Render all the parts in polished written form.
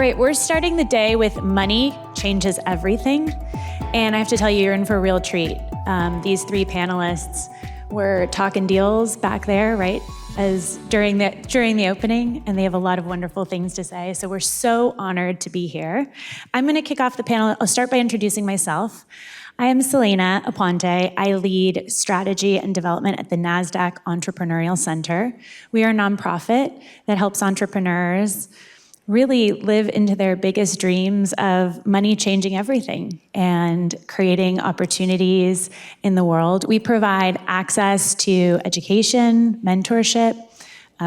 right, we're starting the day with money changes everything. And I have to tell you, you're in for a real treat. These three panelists were talking deals back there, right, as during the opening, and they have a lot of wonderful things to say. So we're so honored to be here. I'm going to kick off the panel. I'll start by introducing myself. I am Celena Aponte. I lead strategy and development at the Nasdaq Entrepreneurial Center. We are a nonprofit that helps entrepreneurs really live into their biggest dreams of money changing everything and creating opportunities in the world. We provide access to education, mentorship,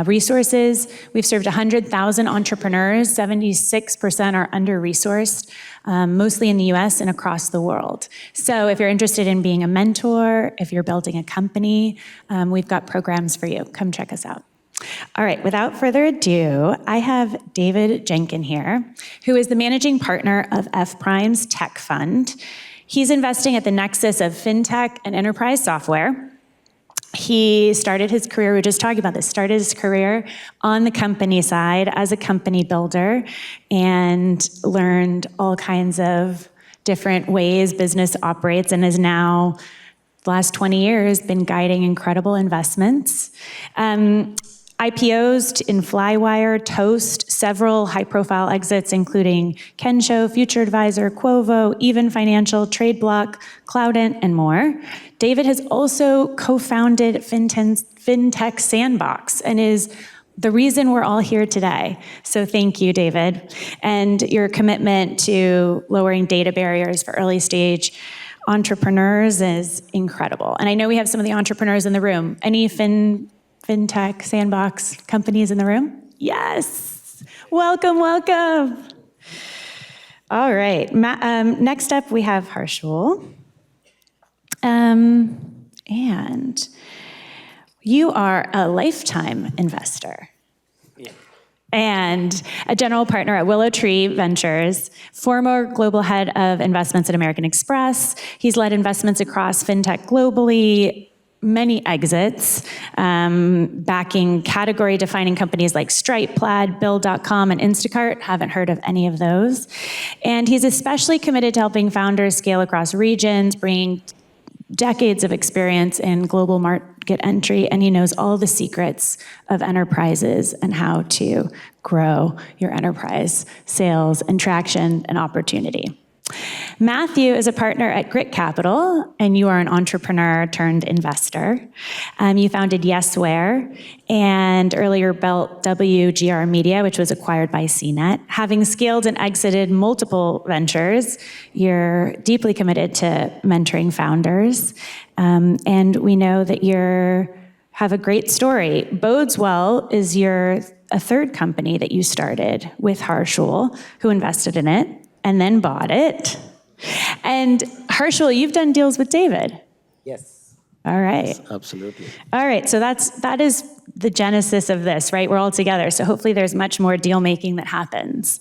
resources. We've served 100,000 entrepreneurs. 76% are under-resourced, mostly in the US and across the world. So if you're interested in being a mentor, if you're building a company, we've got programs for you. Come check us out. All right, without further ado, I have David Jegen here, who is the managing partner of F Prime's tech fund. He's investing at the nexus of fintech and enterprise software. He started his career, we were just talking about this, started his career on the company side as a company builder and learned all kinds of different ways business operates and is now, the last 20 years, been guiding incredible investments. IPOs in Flywire, Toast, several high-profile exits, including Kensho, Future Advisor, Quovo, Even Financial, TradeBlock, Cloudent, and more. David has also co-founded Fintech Sandbox and is the reason we're all here today. So thank you, David. And your commitment to lowering data barriers for early stage entrepreneurs is incredible. And I know we have some of the entrepreneurs in the room. Any Fintech Sandbox companies in the room? Yes. Welcome, welcome. All right. Next up, we have Harshul. And you are a lifetime investor. Yeah. And a general partner at WillowTree Ventures, former global head of investments at American Express. He's led investments across fintech globally, many exits, backing category-defining companies like Stripe, Plaid, Bill.com, and Instacart. Haven't heard of any of those. And he's especially committed to helping founders scale across regions, bringing decades of experience in global market entry, and he knows all the secrets of enterprises and how to grow your enterprise sales and traction and opportunity. Matthew is a partner at Grit Capital, and you are an entrepreneur turned investor. You founded Yesware and earlier built WGR Media, which was acquired by CNET. Having scaled and exited multiple ventures, you're deeply committed to mentoring founders. And we know that you have a great story. Bodeswell is a third company that you started with Harshul, who invested in it and then bought it. And Harshul, you've done deals with David. Yes. All right. Yes, absolutely. All right, so that is the genesis of this, right? We're all together, so hopefully there's much more deal making that happens.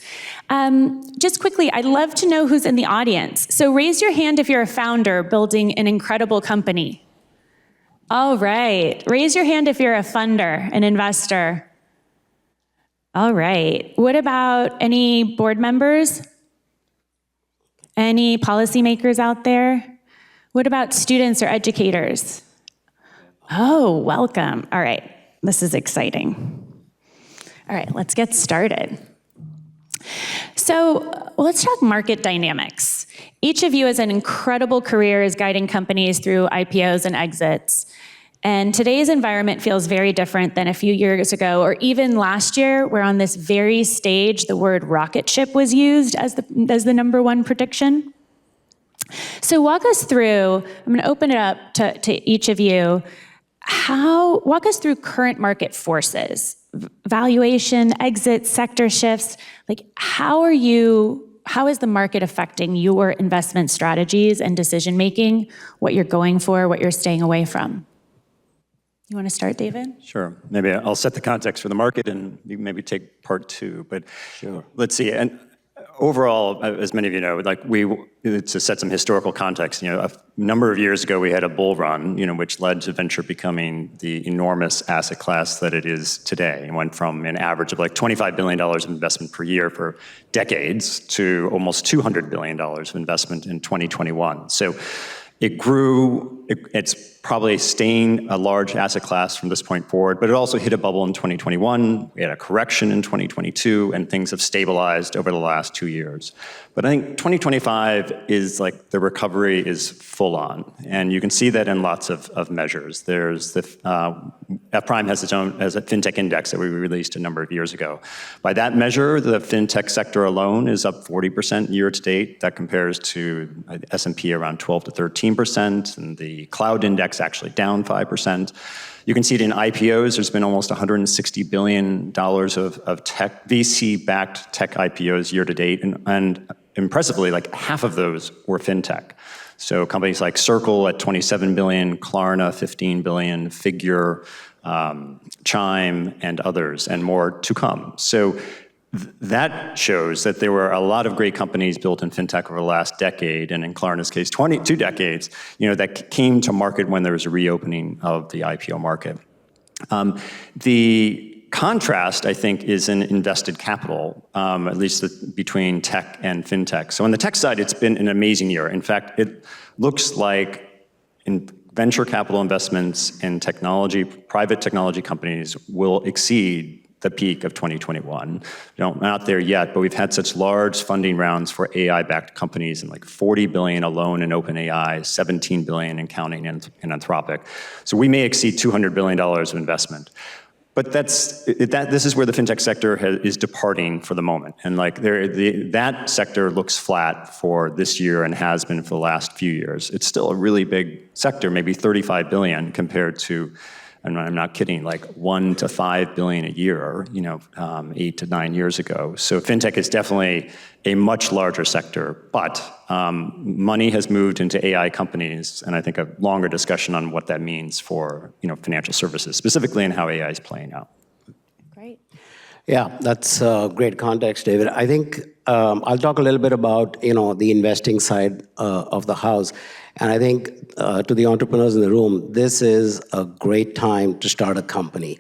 Just quickly, I'd love to know who's in the audience. So raise your hand if you're a founder building an incredible company. All right, raise your hand if you're a funder, an investor. All right, what about any board members? Any policymakers out there? What about students or educators? Oh, welcome. All right, this is exciting. All right, let's get started. So let's talk market dynamics. Each of you has an incredible career as guiding companies through IPOs and exits. And today's environment feels very different than a few years ago, or even last year, where on this very stage, the word rocket ship was used as the number one prediction. So walk us through, I'm gonna open it up to each of you. Walk us through current market forces, valuation, exit, sector shifts. Like, how is the market affecting your investment strategies and decision-making, what you're going for, what you're staying away from? You want to start, David? Sure. Maybe I'll set the context for the market and you maybe take part two. But Sure. Let's see. And overall, as many of you know, to set some historical context, a number of years ago we had a bull run, which led to venture becoming the enormous asset class that it is today. It went from an average of like $25 billion of investment per year for decades to almost $200 billion of investment in 2021. So it grew, it's probably staying a large asset class from this point forward, but it also hit a bubble in 2021, we had a correction in 2022, and things have stabilized over the last 2 years. But I think 2025 is like the recovery is full on, and you can see that in lots of measures. There's the, F-Prime has its own, as a Fintech index that we released a number of years ago. By that measure, the Fintech sector alone is up 40% year to date. That compares to S&P around 12 to 13%, and the cloud index actually down 5%. You can see it in IPOs. There's been almost $160 billion of tech, VC-backed tech IPOs year to date, and impressively, like half of those were fintech. So companies like Circle at $27 billion, Klarna $15 billion, Figure, Chime, and others, and more to come. So that shows that there were a lot of great companies built in fintech over the last decade, and in Klarna's case, 22 decades, that came to market when there was a reopening of the IPO market. The contrast, I think, is in invested capital, at least between tech and fintech. So on the tech side, it's been an amazing year. In fact, it looks like in venture capital investments in technology, private technology companies will exceed the peak of 2021. Not there yet, but we've had such large funding rounds for AI-backed companies, and like $40 billion alone in OpenAI, $17 billion in counting in Anthropic. So we may exceed $200 billion of investment. But this is where the fintech sector is departing for the moment. And like that sector looks flat for this year and has been for the last few years. It's still a really big sector, maybe 35 billion compared to, and I'm not kidding, like 1 to 5 billion a year, 8 to 9 years ago. So fintech is definitely a much larger sector, but money has moved into AI companies, and I think a longer discussion on what that means for financial services, specifically and how AI is playing out. Great. Yeah, that's great context, David. I think I'll talk a little bit about the investing side of the house. And I think to the entrepreneurs in the room, this is a great time to start a company.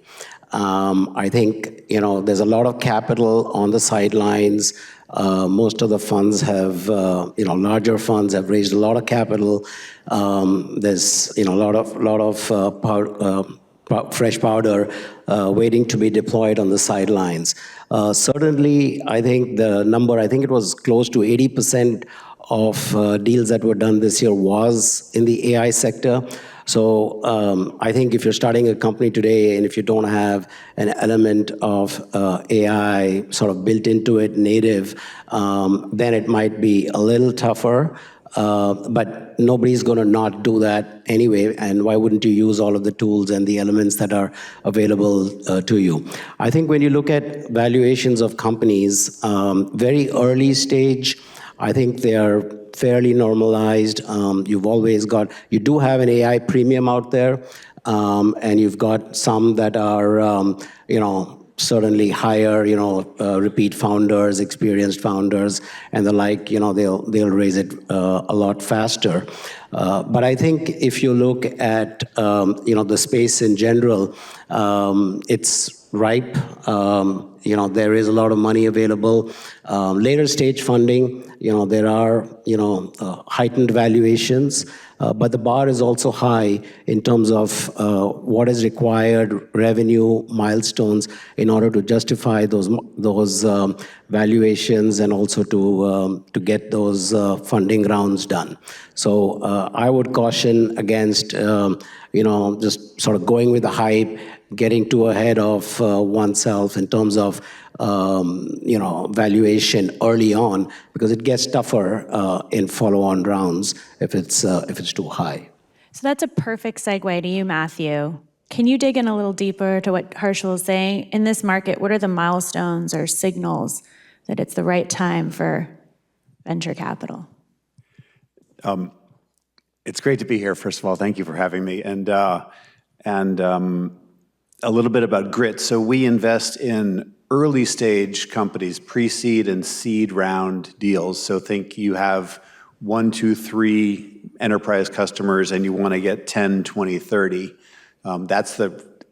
I think there's a lot of capital on the sidelines. Most of the funds have, larger funds have raised a lot of capital. There's a lot of fresh powder waiting to be deployed on the sidelines. Certainly, I think the number, it was close to 80% of deals that were done this year was in the AI sector. So I think if you're starting a company today and if you don't have an element of AI sort of built into it, native, then it might be a little tougher. But nobody's going to not do that anyway, and why wouldn't you use all of the tools and the elements that are available to you? I think when you look at valuations of companies, very early stage, I think they are fairly normalized. You do have an AI premium out there, and you've got some that are, certainly higher, repeat founders, experienced founders, and the like, they'll raise it a lot faster. But I think if you look at, the space in general, it's ripe. There is a lot of money available. Later stage funding, there are, heightened valuations, but the bar is also high in terms of what is required, revenue, milestones, in order to justify those valuations and also to get those funding rounds done. So I would caution against, just sort of going with the hype, getting too ahead of oneself in terms of valuation early on, because it gets tougher in follow-on rounds if it's too high. So that's a perfect segue to you, Matthew. Can you dig in a little deeper to what Harshul is saying? In this market, what are the milestones or signals that it's the right time for venture capital? It's great to be here. First of all, thank you for having me. And a little bit about grit. So we invest in early stage companies, pre-seed and seed round deals. So think you have 1, 2, 3 enterprise customers and you want to get 10, 20, 30. That's the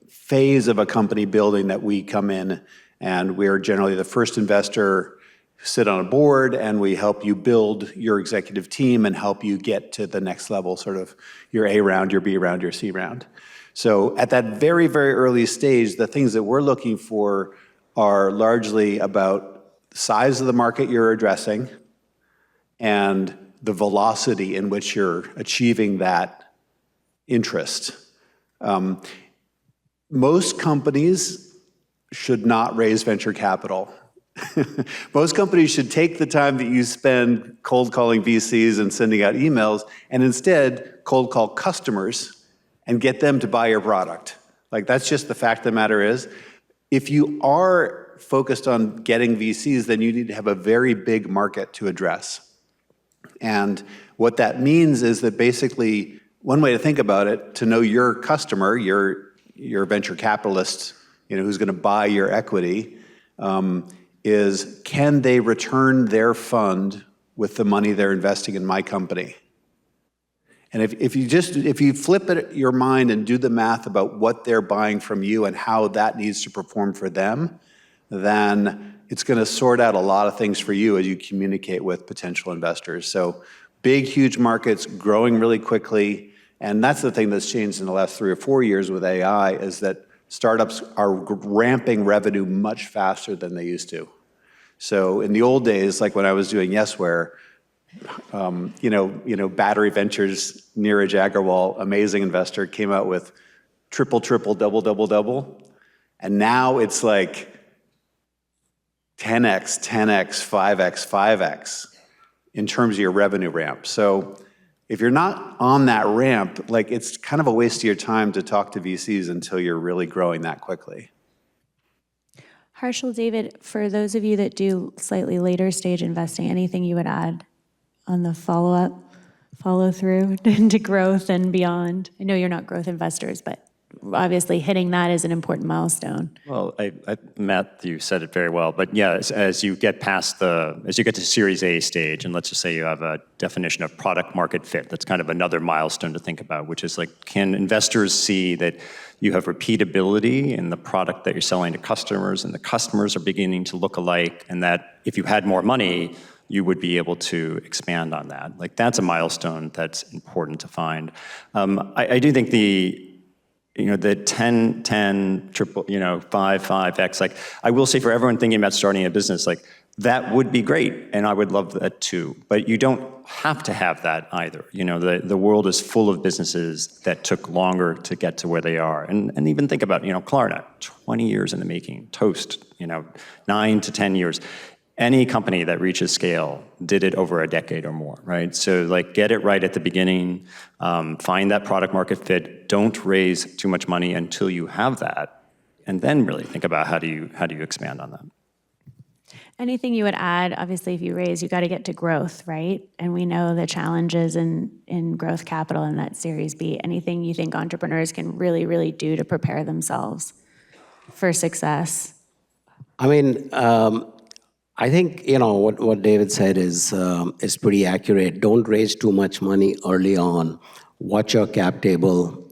phase of a company building that we come in, and we're generally the first investor, sit on a board, and we help you build your executive team and help you get to the next level, sort of your A round, your B round, your C round. So at that very, very early stage, the things that we're looking for are largely about the size of the market you're addressing and the velocity in which you're achieving that interest. Most companies should not raise venture capital. Most companies should take the time that you spend cold calling VCs and sending out emails and instead cold call customers and get them to buy your product. Like, that's just the fact of the matter is. If you are focused on getting VCs, then you need to have a very big market to address. And what that means is that basically, one way to think about it, to know your customer, your venture capitalist, who's going to buy your equity, is can they return their fund with the money they're investing in my company? And if you flip your mind and do the math about what they're buying from you and how that needs to perform for them, then it's going to sort out a lot of things for you as you communicate with potential investors. So big, huge markets growing really quickly. And that's the thing that's changed in the last 3 or 4 years with AI, is that startups are ramping revenue much faster than they used to. So in the old days, like when I was doing Yesware, Battery Ventures, Neeraj Agarwal, amazing investor, came out with triple, double, double, double. And now it's like 10x, 5x, 5x in terms of your revenue ramp. So if you're not on that ramp, like, it's kind of a waste of your time to talk to VCs until you're really growing that quickly. Harshul, David, for those of you that do slightly later stage investing, anything you would add on the follow-up, follow-through into growth and beyond? I know you're not growth investors, but obviously hitting that is an important milestone. Well, Matt, you said it very well, but yeah, as you get to Series A stage, and let's just say you have a definition of product market fit, that's kind of another milestone to think about, which is like, can investors see that you have repeatability in the product that you're selling to customers, and the customers are beginning to look alike, and that if you had more money, you would be able to expand on that. Like, that's a milestone that's important to find. I do think the 10, triple, 5x, like, I will say, for everyone thinking about starting a business, like, that would be great, and I would love that too. But you don't have to have that either. The world is full of businesses that took longer to get to where they are. And even think about, Klarna, 20 years in the making, Toast, 9 to 10 years. Any company that reaches scale did it over a decade or more, right? So, like, get it right at the beginning, find that product market fit, don't raise too much money until you have that, and then really think about how do you expand on that. Anything you would add? Obviously, if you raise, you got to get to growth, right? And we know the challenges in growth capital in that Series B. Anything you think entrepreneurs can really, really do to prepare themselves for success? I mean, I think, what David said is pretty accurate. Don't raise too much money early on. Watch your cap table.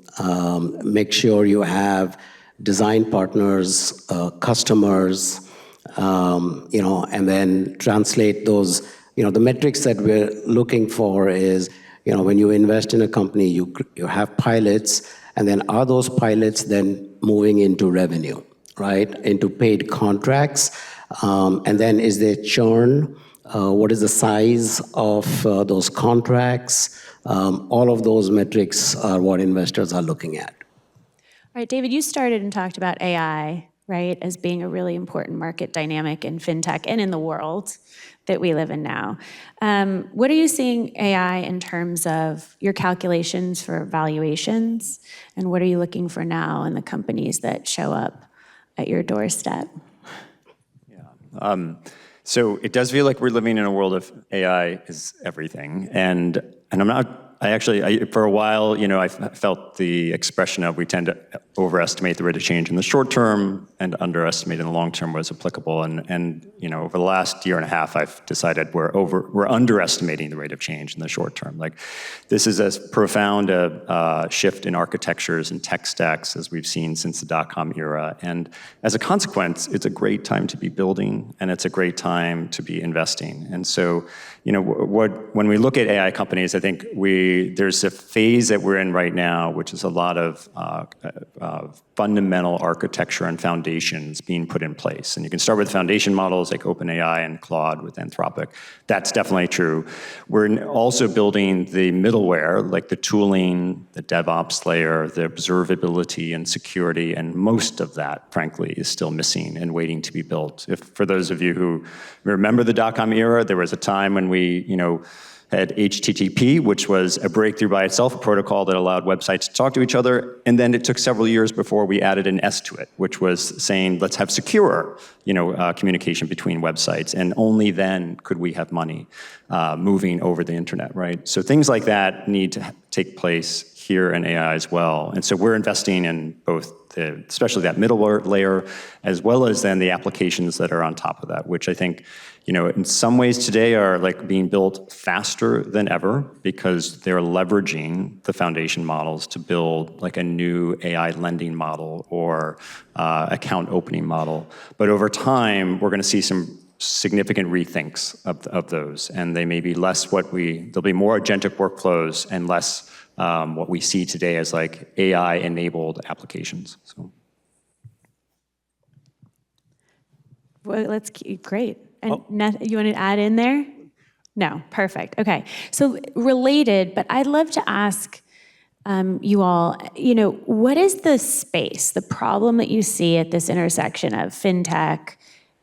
Make sure you have design partners, customers, and then translate those. The metrics that we're looking for is, when you invest in a company, you have pilots, and then are those pilots then moving into revenue, right? Into paid contracts? And then is there churn? What is the size of those contracts? All of those metrics are what investors are looking at. All right, David, you started and talked about AI, right, as being a really important market dynamic in fintech and in the world that we live in now. What are you seeing AI in terms of your calculations for valuations, and what are you looking for now in the companies that show up at your doorstep? So it does feel like we're living in a world of AI is everything, and I'm not For a while, I felt the expression of we tend to overestimate the rate of change in the short term and underestimate in the long term was applicable. And over the last year and a half, I've decided we're underestimating the rate of change in the short term. Like, this is as profound a shift in architectures and tech stacks as we've seen since the dot-com era. And as a consequence, it's a great time to be building, and it's a great time to be investing. And so, when we look at AI companies, I think there's a phase that we're in right now, which is a lot of fundamental architecture and foundations being put in place. And you can start with foundation models like OpenAI and Claude with Anthropic. That's definitely true. We're also building the middleware, like the tooling, the DevOps layer, the observability and security, and most of that, frankly, is still missing and waiting to be built. For those of you who remember the dot-com era, there was a time when we, had HTTP, which was a breakthrough by itself, a protocol that allowed websites to talk to each other. And then it took several years before we added an S to it, which was saying, let's have secure, communication between websites. And only then could we have money moving over the internet, right? So things like that need to take place here in AI as well. And so we're investing in both especially that middle layer, as well as then the applications that are on top of that, which I think, in some ways today are like being built faster than ever because they're leveraging the foundation models to build like a new AI lending model or account opening model. But over time, we're going to see some significant rethinks of those, and they may be less there'll be more agentic workflows and less what we see today as like AI-enabled applications. So. Well, great. And you want to add in there? No, perfect. Okay. So related, but I'd love to ask you all, what is the space, the problem that you see at this intersection of fintech,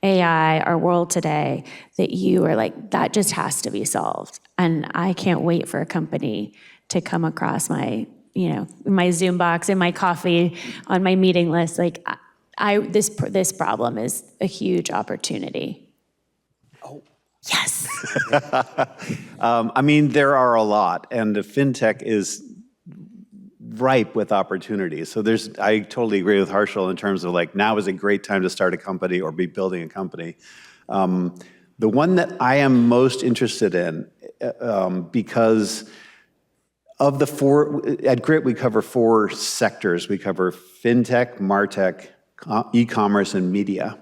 AI, our world today, that you are like, that just has to be solved? And I can't wait for a company to come across my, my Zoom box and my coffee on my meeting list. Like, this problem is a huge opportunity. Oh. Yes. There are a lot, and the fintech is ripe with opportunities. So I totally agree with Harshul in terms of like, now is a great time to start a company or be building a company. The one that I am most interested in, because of the four, at Grit we cover 4 sectors. We cover fintech, martech, e-commerce, and media,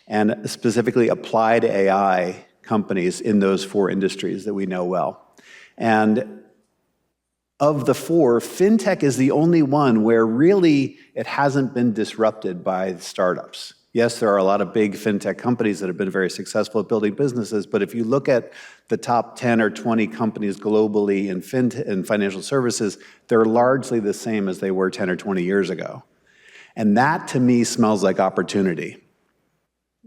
and specifically applied AI companies in those 4 industries that we know well. And of the 4, fintech is the only one where really it hasn't been disrupted by startups. Yes, there are a lot of big fintech companies that have been very successful at building businesses, but if you look at the top 10 or 20 companies globally in financial services, they're largely the same as they were 10 or 20 years ago. And that, to me, smells like opportunity.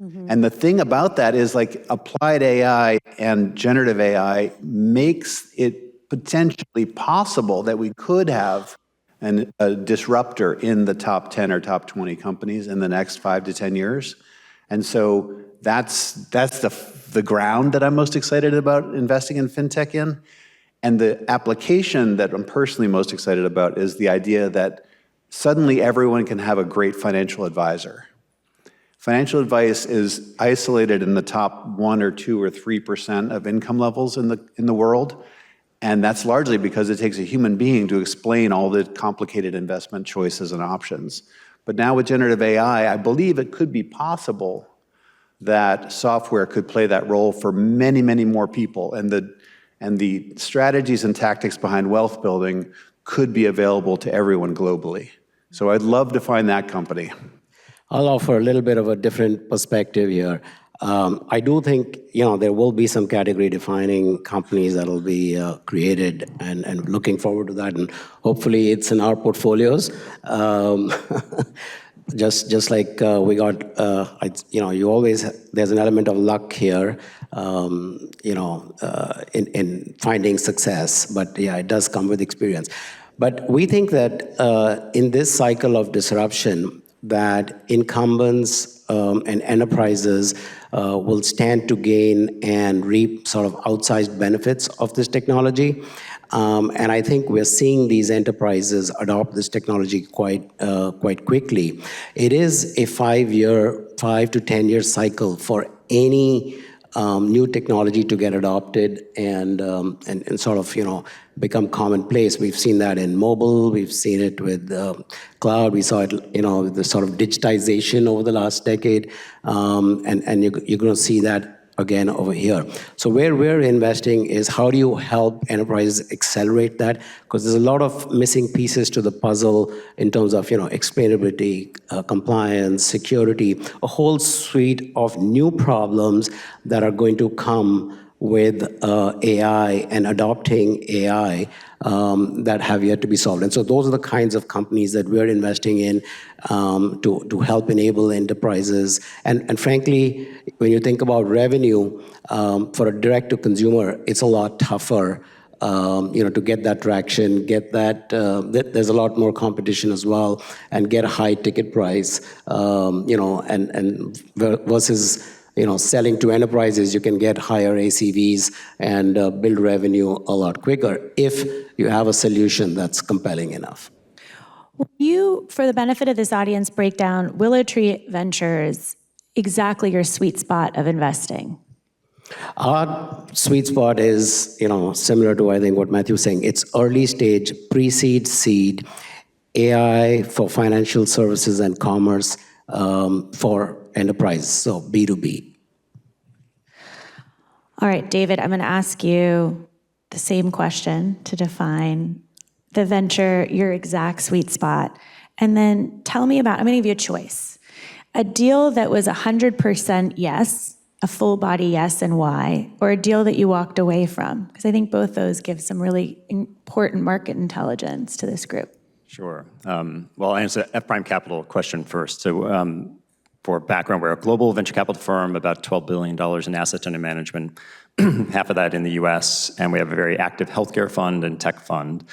Mm-hmm. And the thing about that is, like, applied AI and generative AI makes it potentially possible that we could have a disruptor in the top 10 or top 20 companies in the next 5 to 10 years. And so that's the ground that I'm most excited about investing in fintech in. And the application that I'm personally most excited about is the idea that suddenly everyone can have a great financial advisor. Financial advice is isolated in the top 1 or 2 or 3% of income levels in the world. And that's largely because it takes a human being to explain all the complicated investment choices and options. But now with generative AI, I believe it could be possible that software could play that role for many, many more people. And the strategies and tactics behind wealth building could be available to everyone globally. So I'd love to find that company. I'll offer a little bit of a different perspective here. I do think, there will be some category-defining companies that will be created, and looking forward to that. And hopefully, it's in our portfolios. Just like we got, there's an element of luck here, in finding success. But yeah, it does come with experience. But we think that in this cycle of disruption, that incumbents and enterprises will stand to gain and reap sort of outsized benefits of this technology. And I think we're seeing these enterprises adopt this technology quite quickly. It is a 5 to 10 year cycle for any new technology to get adopted and sort of, become commonplace. We've seen that in mobile, we've seen it with cloud, we saw it, with the sort of digitization over the last decade, and you're gonna see that again over here. So where we're investing is how do you help enterprises accelerate that? Because there's a lot of missing pieces to the puzzle in terms of, explainability, compliance, security, a whole suite of new problems that are going to come with AI and adopting AI that have yet to be solved. And so those are the kinds of companies that we're investing in to help enable enterprises. And frankly, when you think about revenue, for a direct-to-consumer, it's a lot tougher to get that traction, get that, there's a lot more competition as well, and get a high ticket price, and versus, selling to enterprises, you can get higher ACVs and build revenue a lot quicker if you have a solution that's compelling enough. Will you, for the benefit of this audience, break down WillowTree Ventures, exactly your sweet spot of investing? Our sweet spot is, similar to, I think, what Matthew was saying. It's early stage, pre-seed, seed, AI for financial services and commerce for enterprise, so B2B. All right, David, I'm going to ask you the same question to define the venture, your exact sweet spot. And then tell me about, I'm going to give you a choice. A deal that was 100% yes, a full body yes, and why, or a deal that you walked away from? Because I think both those give some really important market intelligence to this group. Sure. Well, I'll answer the F-Prime Capital question first. So for background, we're a global venture capital firm, about $12 billion in assets under management, half of that in the US, and we have a very active healthcare fund and tech fund.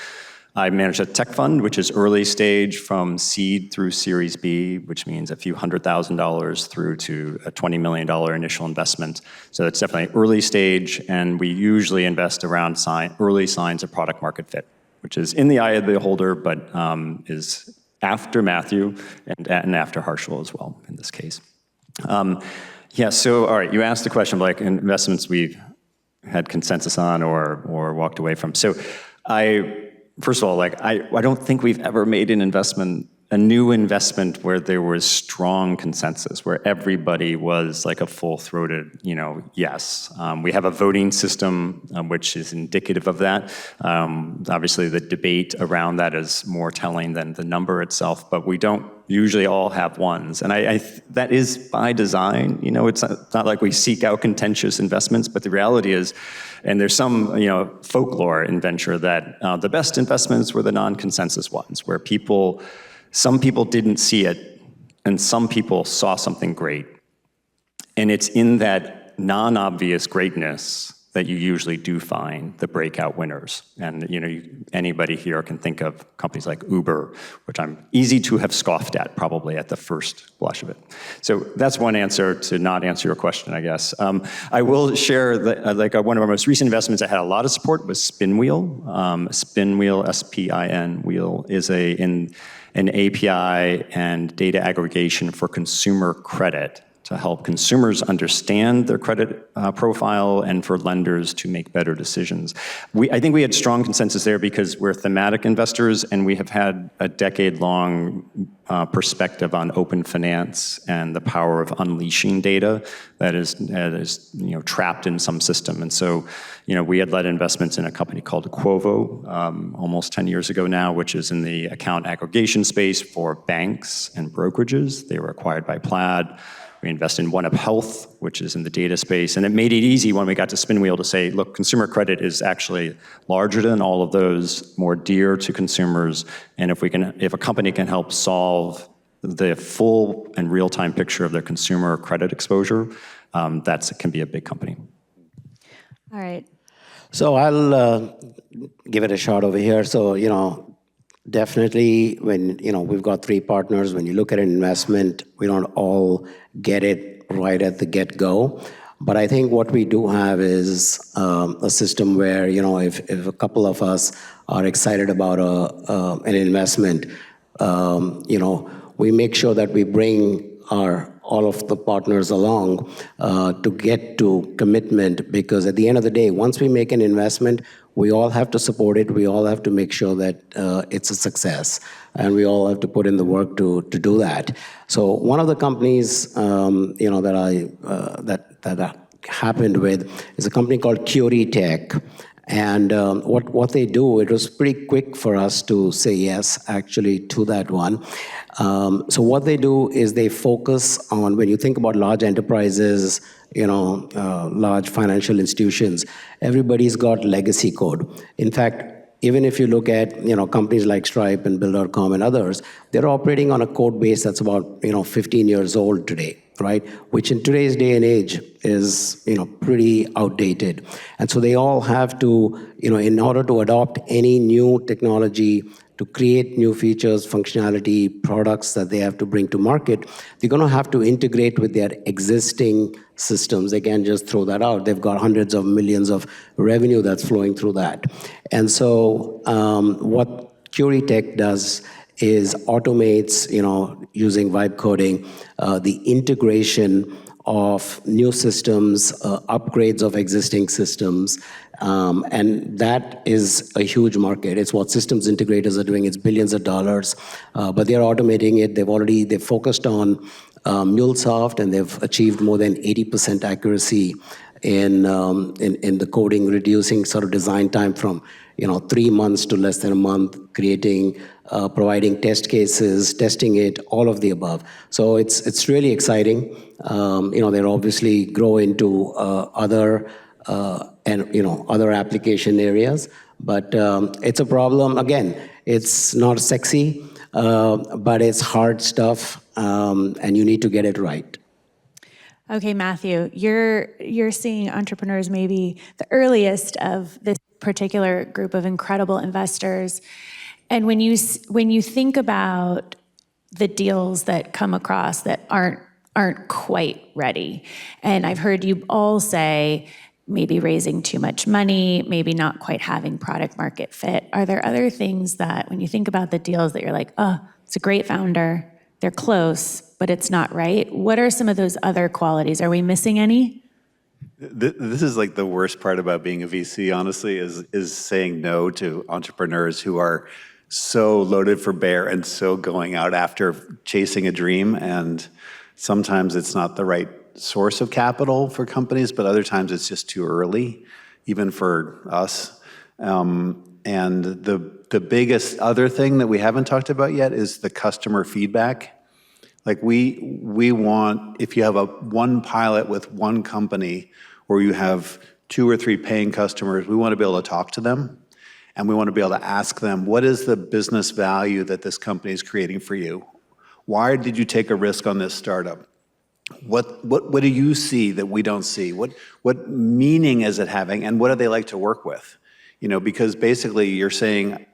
I manage a tech fund, which is early stage from seed through Series B, which means a few $100,000 through to a $20 million initial investment. So it's definitely early stage, and we usually invest around early signs of product market fit, which is in the eye of the beholder, but is after Matthew and after Harshul as well, in this case. So all right, you asked the question, like investments we've had consensus on or walked away from. So first of all, I don't think we've ever made a new investment where there was strong consensus, where everybody was like a full-throated, yes. We have a voting system which is indicative of that. Obviously, the debate around that is more telling than the number itself, but we don't usually all have ones. And that is by design. It's not like we seek out contentious investments, but the reality is, and there's some folklore in venture that the best investments were the non-consensus ones, where some people didn't see it, and some people saw something great. And it's in that non-obvious greatness that you usually do find the breakout winners. And anybody here can think of companies like Uber, which I'm easy to have scoffed at probably at the first blush of it. So that's one answer to not answer your question, I guess. I will share that one of our most recent investments that had a lot of support was Spinwheel. Spinwheel, S-P-I-N, Wheel, is an API and data aggregation for consumer credit to help consumers understand their credit profile and for lenders to make better decisions. I think we had strong consensus there because we're thematic investors and we have had a decade-long perspective on open finance and the power of unleashing data that is trapped in some system. And so, we had led investments in a company called Quovo almost 10 years ago now, which is in the account aggregation space for banks and brokerages. They were acquired by Plaid. We invest in One Up Health, which is in the data space. And it made it easy when we got to Spinwheel to say, look, consumer credit is actually larger than all of those, more dear to consumers. And if a company can help solve the full and real-time picture of their consumer credit exposure, that can be a big company. All right. So I'll give it a shot over here. So, definitely when, we've got 3 partners, when you look at an investment, we don't all get it right at the get-go. But I think what we do have is a system where, if a couple of us are excited about an investment, we make sure that we bring all of the partners along to get to commitment, because at the end of the day, once we make an investment, we all have to support it. We all have to make sure that it's a success, and we all have to put in the work to do that. So one of the companies, that happened with is a company called CuriTech. And what they do, it was pretty quick for us to say yes, actually, to that one. So what they do is they focus on, when you think about large enterprises, large financial institutions, everybody's got legacy code. In fact, even if you look at companies like Stripe and Bill.com and others, they're operating on a code base that's about 15 years old today, right? Which in today's day and age is pretty outdated. And so they all have to, in order to adopt any new technology, to create new features, functionality, products that they have to bring to market, they're going to have to integrate with their existing systems. They can't just throw that out. They've got hundreds of millions of revenue that's flowing through that. And so what CuriTech does is automates, using vibe coding, the integration of new systems, upgrades of existing systems, and that is a huge market. It's what systems integrators are doing. It's billions of dollars, but they're automating it. They've focused on MuleSoft, and they've achieved more than 80% accuracy in the coding, reducing sort of design time from 3 months to less than a month, providing test cases, testing it, all of the above. So it's really exciting. They're obviously grow into other other application areas, but it's a problem. Again, it's not sexy, but it's hard stuff, and you need to get it right. Okay, Matthew, you're seeing entrepreneurs maybe the earliest of this particular group of incredible investors. And when you think about the deals that come across that aren't quite ready, and I've heard you all say maybe raising too much money, maybe not quite having product market fit. Are there other things that, when you think about the deals, that you're like, oh, it's a great founder, they're close, but it's not right? What are some of those other qualities? Are we missing any? This is like the worst part about being a VC, honestly, is saying no to entrepreneurs who are so loaded for bear and so going out after chasing a dream. And sometimes it's not the right source of capital for companies, but other times it's just too early, even for us. And the biggest other thing that we haven't talked about yet is the customer feedback. Like we want, if you have one pilot with one company, or you have 2 or 3 paying customers, we want to be able to talk to them, and we want to be able to ask them, what is the business value that this company is creating for you? Why did you take a risk on this startup? What do you see that we don't see? What meaning is it having, and what do they like to work with? Because basically you're saying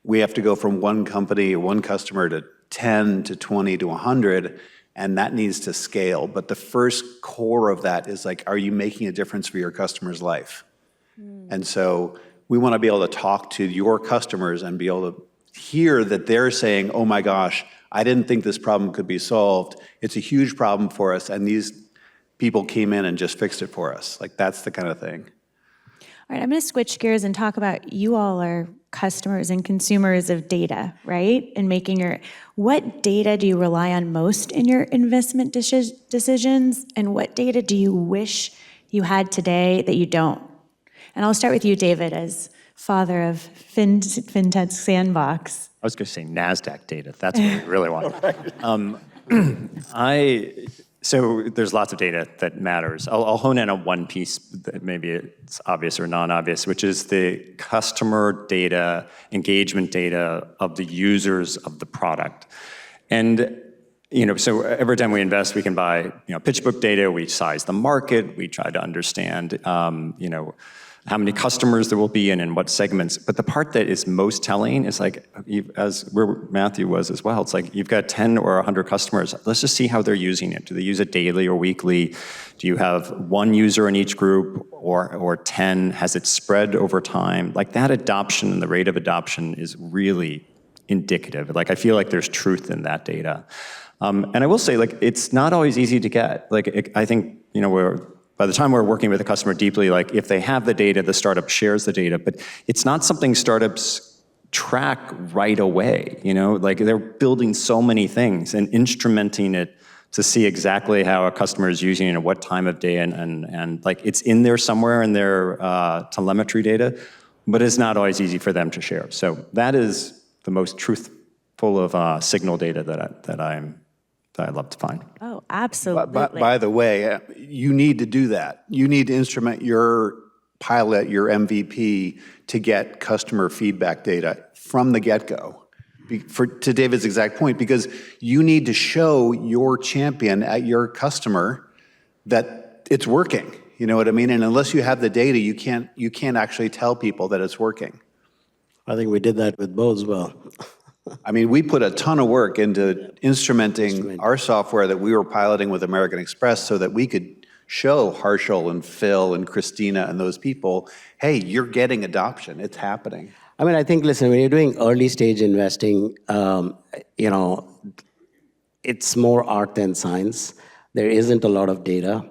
we have to go from one company or one customer to 10 to 20 to 100, and that needs to scale. But the first core of that is like, are you making a difference for your customer's life? And so we want to be able to talk to your customers and be able to hear that they're saying, oh my gosh, I didn't think this problem could be solved. It's a huge problem for us, and these people came in and just fixed it for us. Like, that's the kind of thing. All right, I'm going to switch gears and talk about, you all are customers and consumers of data, right? And what data do you rely on most in your investment decisions? And what data do you wish you had today that you don't? And I'll start with you, David, as father of Fintech Sandbox. I was going to say Nasdaq data. That's what we really want. So there's lots of data that matters. I'll hone in on one piece that maybe it's obvious or non-obvious, which is the customer data, engagement data of the users of the product. And so every time we invest, we can buy pitch book data. We size the market. We try to understand how many customers there will be and in what segments. But the part that is most telling is like, as where Matthew was as well, it's like you've got 10 or 100 customers. Let's just see how they're using it. Do they use it daily or weekly? Do you have one user in each group or 10? Has it spread over time? Like that adoption and the rate of adoption is really indicative. Like I feel like there's truth in that data. And I will say, like, it's not always easy to get. Like, I think, by the time we're working with a customer deeply, like, if they have the data, the startup shares the data, but it's not something startups track right away, Like, they're building so many things and instrumenting it to see exactly how a customer is using it at what time of day, and like, it's in there somewhere in their telemetry data, but it's not always easy for them to share. So that is the most truthful of signal data that I love to find. Oh, absolutely. By the way, you need to do that. You need to instrument your pilot, your MVP, to get customer feedback data from the get-go. To David's exact point, because you need to show your champion at your customer that it's working. You know what I mean? And unless you have the data, you can't actually tell people that it's working. I think we did that with Bo as well. I mean, we put a ton of work into instrumenting our software that we were piloting with American Express so that we could show Harshul and Phil and Christina and those people, hey, you're getting adoption. It's happening. I mean, I think, listen, when you're doing early stage investing, it's more art than science. There isn't a lot of data.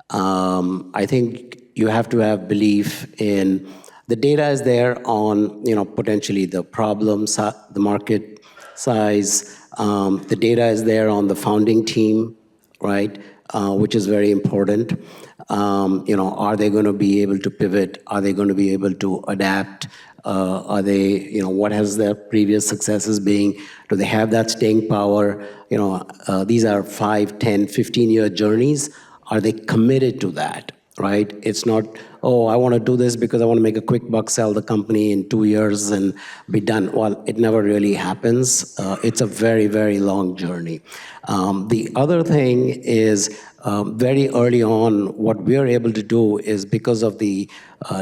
I think you have to have belief in the data is there on, potentially the problems, the market size. The data is there on the founding team, right? Which is very important. Are they going to be able to pivot? Are they going to be able to adapt? Are they, what has their previous successes been? Do they have that staying power? These are 5, 10, 15-year journeys. Are they committed to that? Right? It's not, oh, I want to do this because I want to make a quick buck, sell the company in 2 years and be done. Well, it never really happens. It's a very, very long journey. The other thing is very early on, what we're able to do is because of the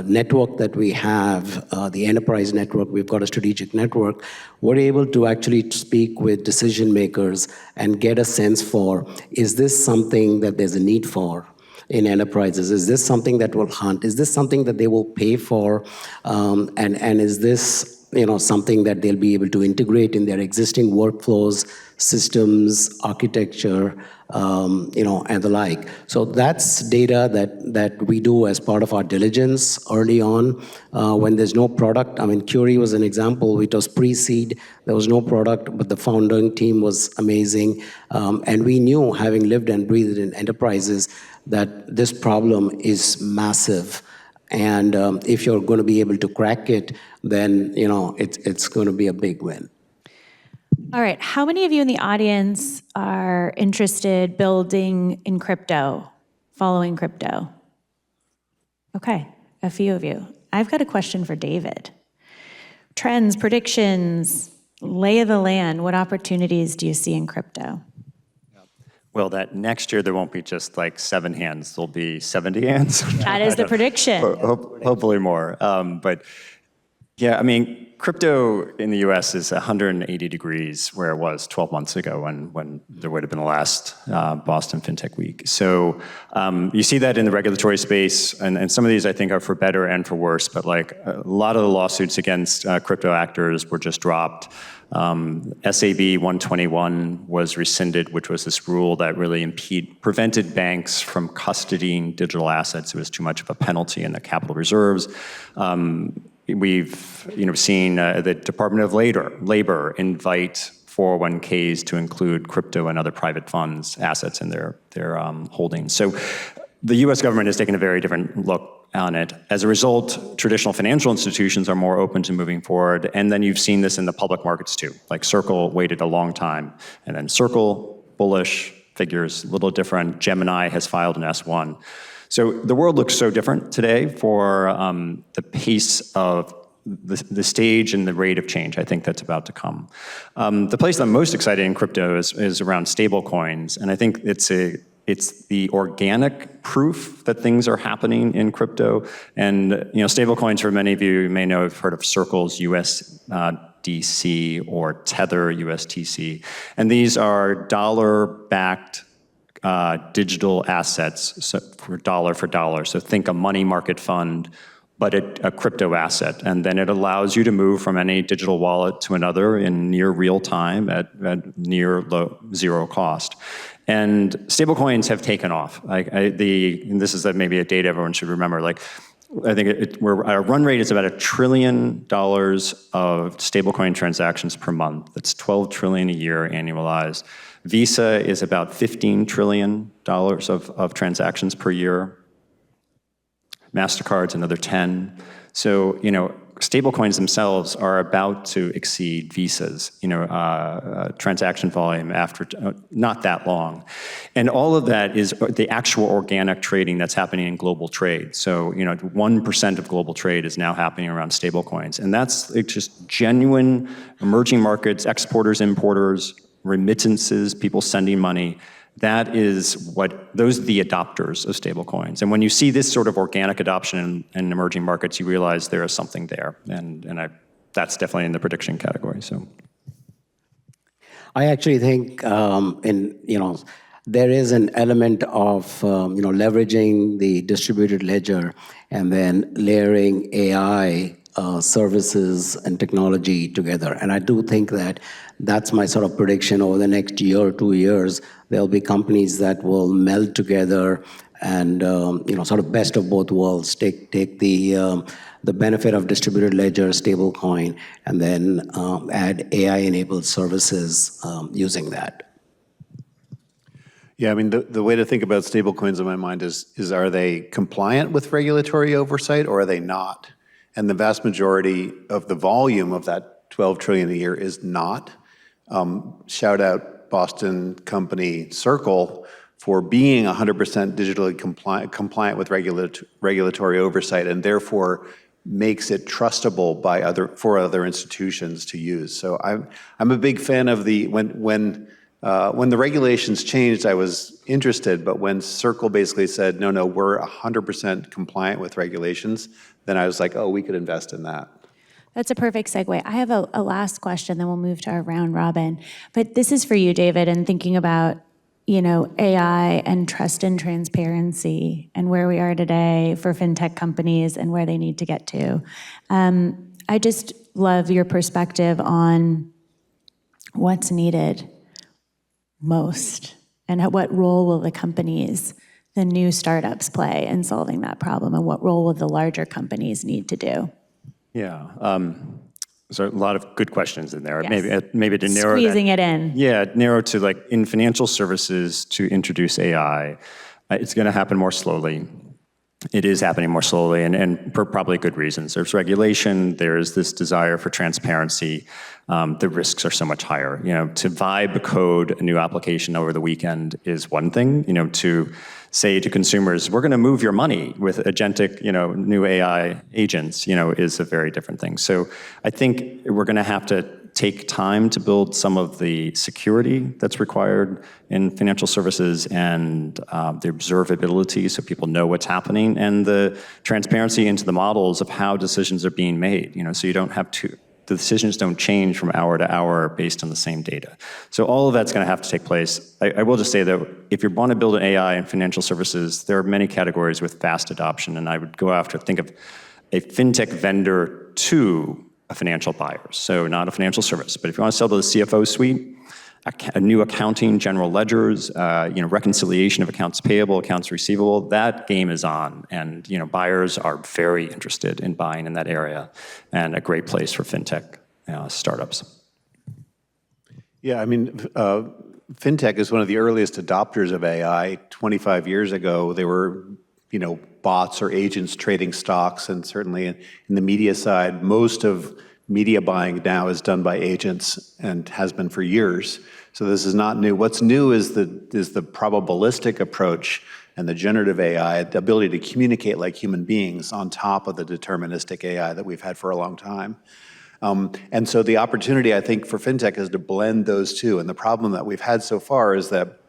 network that we have, the enterprise network, we've got a strategic network, we're able to actually speak with decision makers and get a sense for, is this something that there's a need for in enterprises? Is this something that will hunt? Is this something that they will pay for? And is this something that they'll be able to integrate in their existing workflows, systems, architecture, and the like. So that's data that we do as part of our diligence early on when there's no product. I mean, Curie was an example. It was pre-seed. There was no product, but the founding team was amazing. And we knew, having lived and breathed in enterprises, that this problem is massive. And if you're going to be able to crack it, then it's going to be a big win. All right, how many of you in the audience are interested building in crypto, following crypto? Okay, a few of you. I've got a question for David. Trends, predictions, lay of the land, what opportunities do you see in crypto? Well, that next year there won't be just like 7 hands, there'll be 70 hands. That is the prediction. Hopefully more. But yeah, I mean, crypto in the US is 180 degrees where it was 12 months ago when there would have been the last Boston Fintech Week. So you see that in the regulatory space, and some of these I think are for better and for worse, but like a lot of the lawsuits against crypto actors were just dropped. SAB 121 was rescinded, which was this rule that really prevented banks from custodying digital assets. It was too much of a penalty in the capital reserves. We've seen the Department of Labor invite 401ks to include crypto and other private funds assets in their holdings. So the U.S. government has taken a very different look on it. As a result, traditional financial institutions are more open to moving forward. And then you've seen this in the public markets too. Like Circle waited a long time. And then Circle, bullish, figures a little different. Gemini has filed an S1. So the world looks so different today for the pace of the stage and the rate of change I think that's about to come. The place that I'm most excited in crypto is around stable coins. And I think it's it's the organic proof that things are happening in crypto. And stablecoins, for many of you may know, have heard of Circle's USDC or Tether USTC. And these are dollar-backed digital assets, so for dollar. So think a money market fund, but a crypto asset. And then it allows you to move from any digital wallet to another in near real time at near zero cost. And stablecoins have taken off. And this is maybe a date everyone should remember. I think our run rate is about $1 trillion of stablecoin transactions per month. That's 12 trillion a year annualized. Visa is about $15 trillion of transactions per year. MasterCard's another 10. So, stablecoins themselves are about to exceed Visa's, transaction volume after not that long. And all of that is the actual organic trading that's happening in global trade. So, 1% of global trade is now happening around stablecoins. And that's just genuine emerging markets, exporters, importers, remittances, people sending money. That is those are the adopters of stablecoins. And when you see this sort of organic adoption in emerging markets, you realize there is something there. And that's definitely in the prediction category. So, I actually think, there is an element of, leveraging the distributed ledger and then layering AI services and technology together. And I do think that's my sort of prediction over the next year or 2 years. There'll be companies that will meld together and, sort of best of both worlds, take the benefit of distributed ledger, stablecoin, and then add AI-enabled services using that. Yeah, I mean, the way to think about stablecoins in my mind is are they compliant with regulatory oversight or are they not? And the vast majority of the volume of that 12 trillion a year is not. Shout out Boston company Circle for being 100% digitally compliant with regulatory oversight, and therefore makes it trustable for other institutions to use. So I'm a big fan of when the regulations changed, I was interested, but when Circle basically said, no, we're 100% compliant with regulations, then I was like, oh, we could invest in that. That's a perfect segue. I have a last question, then we'll move to our round robin. But this is for you, David, and thinking about, AI and trust and transparency and where we are today for fintech companies and where they need to get to. I just love your perspective on what's needed most and what role will the new startups play in solving that problem, and what role will the larger companies need to do? Yeah, there's a lot of good questions in there. Yes. Maybe to narrow Squeezing it in. Yeah, narrow to in financial services to introduce AI, it's going to happen more slowly. It is happening more slowly, and for probably good reasons. There's regulation, there's this desire for transparency. The risks are so much higher. To vibe code a new application over the weekend is one thing. To say to consumers, we're going to move your money with agentic, new AI agents, is a very different thing. So I think we're going to have to take time to build some of the security that's required in financial services and the observability so people know what's happening, and the transparency into the models of how decisions are being made, so you don't have to, the decisions don't change from hour to hour based on the same data. So all of that's going to have to take place. I will just say that if you want to build an AI in financial services, there are many categories with fast adoption, and I would think of a fintech vendor to a financial buyer. So not a financial service, but if you want to sell to the CFO suite, a new accounting, general ledgers, reconciliation of accounts payable, accounts receivable, that game is on. And buyers are very interested in buying in that area, and a great place for fintech startups. Yeah, I mean, fintech is one of the earliest adopters of AI. 25 years ago, they were, bots or agents trading stocks, and certainly in the media side, most of media buying now is done by agents and has been for years. So this is not new. What's new is the probabilistic approach and the generative AI, the ability to communicate like human beings on top of the deterministic AI that we've had for a long time. And so the opportunity, I think, for fintech is to blend those two. And the problem that we've had so far is that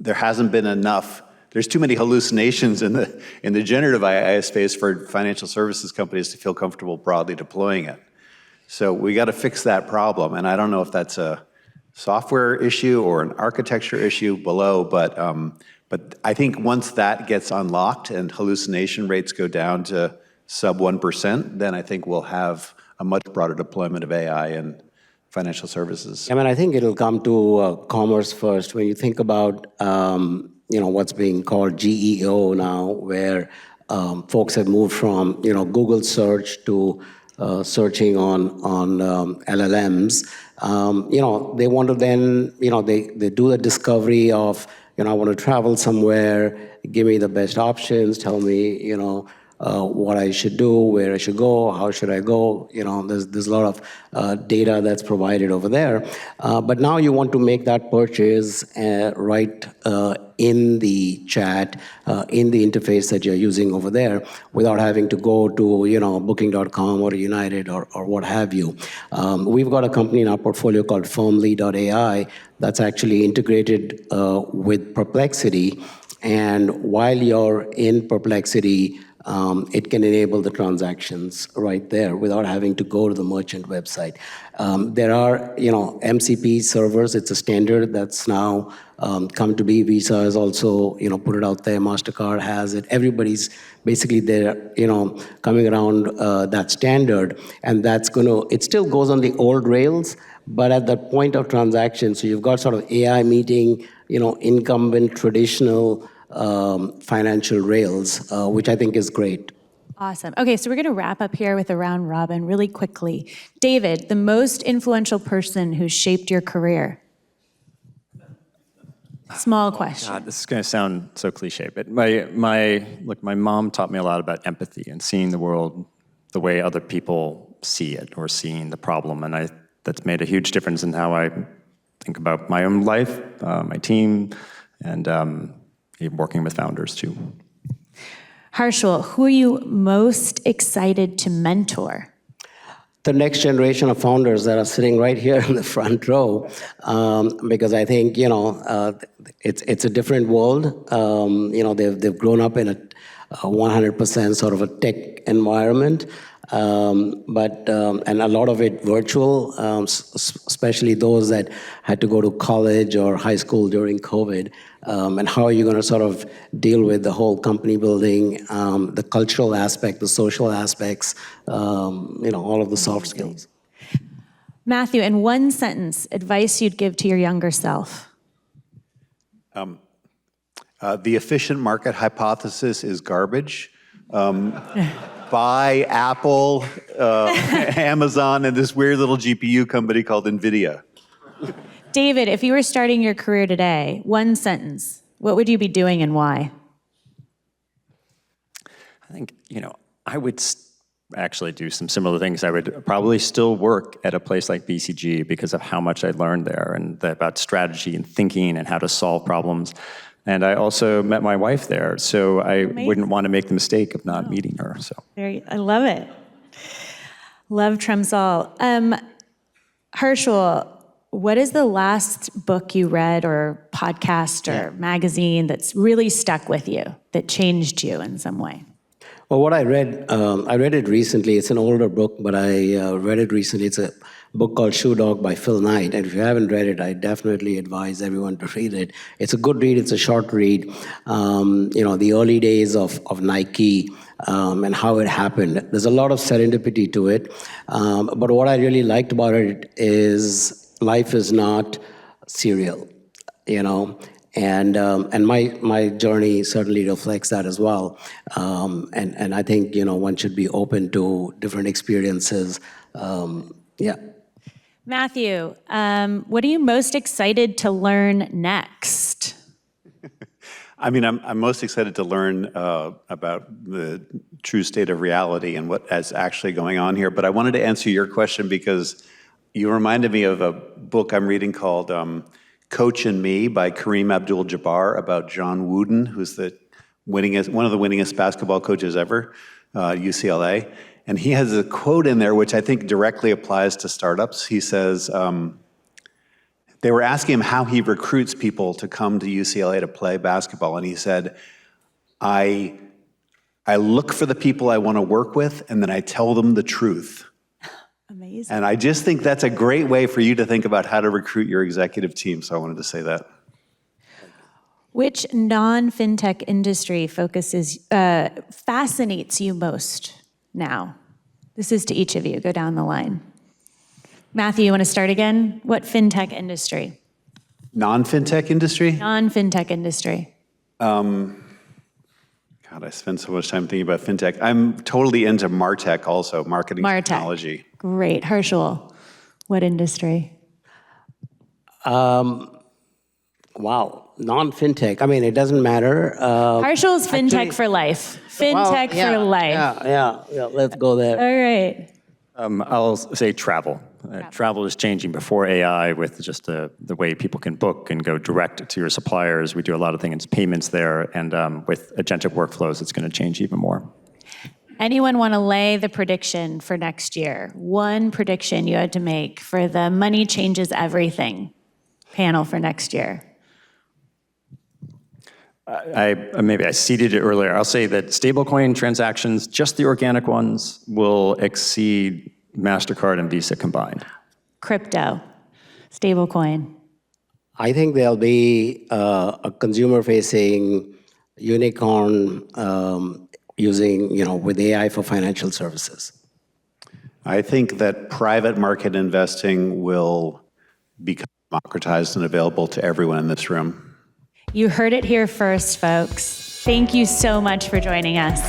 there hasn't been enough. There's too many hallucinations in the generative AI space for financial services companies to feel comfortable broadly deploying it. So we got to fix that problem, and I don't know if that's a software issue or an architecture issue below, but I think once that gets unlocked and hallucination rates go down to sub 1%, then I think we'll have a much broader deployment of AI in financial services. I mean, I think it'll come to commerce first. When you think about what's being called GEO now, where folks have moved from Google search to searching on LLMs. They want to then they do the discovery of I want to travel somewhere. Give me the best options. Tell me what I should do, where I should go, how should I go. There's a lot of data that's provided over there. But now you want to make that purchase right in the chat, in the interface that you're using over there, without having to go to Booking.com or United or what have you. We've got a company in our portfolio called Firmly.ai that's actually integrated with Perplexity. And while you're in Perplexity, it can enable the transactions right there without having to go to the merchant website. There are, MCP servers. It's a standard that's now come to be. Visa has also, put it out there. MasterCard has it. Everybody's basically there, coming around that standard, and it still goes on the old rails, but at the point of transaction, so you've got sort of AI meeting, incumbent traditional financial rails, which I think is great. Awesome. Okay, so we're going to wrap up here with a round robin really quickly. David, the most influential person who shaped your career? Small question. God, this is going to sound so cliche, but my mom taught me a lot about empathy and seeing the world the way other people see it, or seeing the problem, and that's made a huge difference in how I think about my own life, my team, and working with founders too. Harshul, who are you most excited to mentor? The next generation of founders that are sitting right here in the front row, because I think it's a different world. They've grown up in a 100% sort of a tech environment, but a lot of it virtual, especially those that had to go to college or high school during COVID. And how are you going to sort of deal with the whole company building, the cultural aspect, the social aspects, all of the soft skills. Matthew, in one sentence, advice you'd give to your younger self. The efficient market hypothesis is garbage. Buy Apple, Amazon, and this weird little GPU company called NVIDIA. David, if you were starting your career today, one sentence, what would you be doing and why? I think, I would actually do some similar things. I would probably still work at a place like BCG because of how much I learned there and about strategy and thinking and how to solve problems. And I also met my wife there, so I wouldn't want to make the mistake of not meeting her. So I love it. Love trumps all. Harshul, what is the last book you read or podcast or magazine that's really stuck with you, that changed you in some way? Well, what I read it recently. It's an older book, but I read it recently. It's a book called Shoe Dog by Phil Knight. And if you haven't read it, I definitely advise everyone to read it. It's a good read. It's a short read. The early days of Nike and how it happened. There's a lot of serendipity to it. But what I really liked about it is life is not serial, and my journey certainly reflects that as well. And I think one should be open to different experiences. Matthew, what are you most excited to learn next? I mean, I'm most excited to learn about the true state of reality and what is actually going on here. But I wanted to answer your question because you reminded me of a book I'm reading called Coach and Me by Kareem Abdul-Jabbar about John Wooden, who's one of the winningest basketball coaches ever, UCLA. And he has a quote in there which I think directly applies to startups. He says, they were asking him how he recruits people to come to UCLA to play basketball, and he said, I look for the people I want to work with, and then I tell them the truth. Amazing. And I just think that's a great way for you to think about how to recruit your executive team, so I wanted to say that. Which non-fintech industry fascinates you most now? This is to each of you. Go down the line. Matthew, you want to start again? What fintech industry? Non-fintech industry? Non-fintech industry. God, I spend so much time thinking about fintech. I'm totally into MarTech also, marketing technology. Great. Harshul, what industry? Wow, non-fintech. I mean, it doesn't matter. Harshul's fintech for life. Fintech for life. Yeah. Let's go there. All right. I'll say travel. Travel is changing before AI with just the way people can book and go direct to your suppliers. We do a lot of things, payments there, and with agentic workflows, it's going to change even more. Anyone want to lay the prediction for next year? One prediction you had to make for the money changes everything panel for next year. Maybe I seeded it earlier. I'll say that stablecoin transactions, just the organic ones, will exceed MasterCard and Visa combined. Crypto, stablecoin. I think there'll be a consumer-facing unicorn using, with AI for financial services. I think that private market investing will become democratized and available to everyone in this room. You heard it here first, folks. Thank you so much for joining us.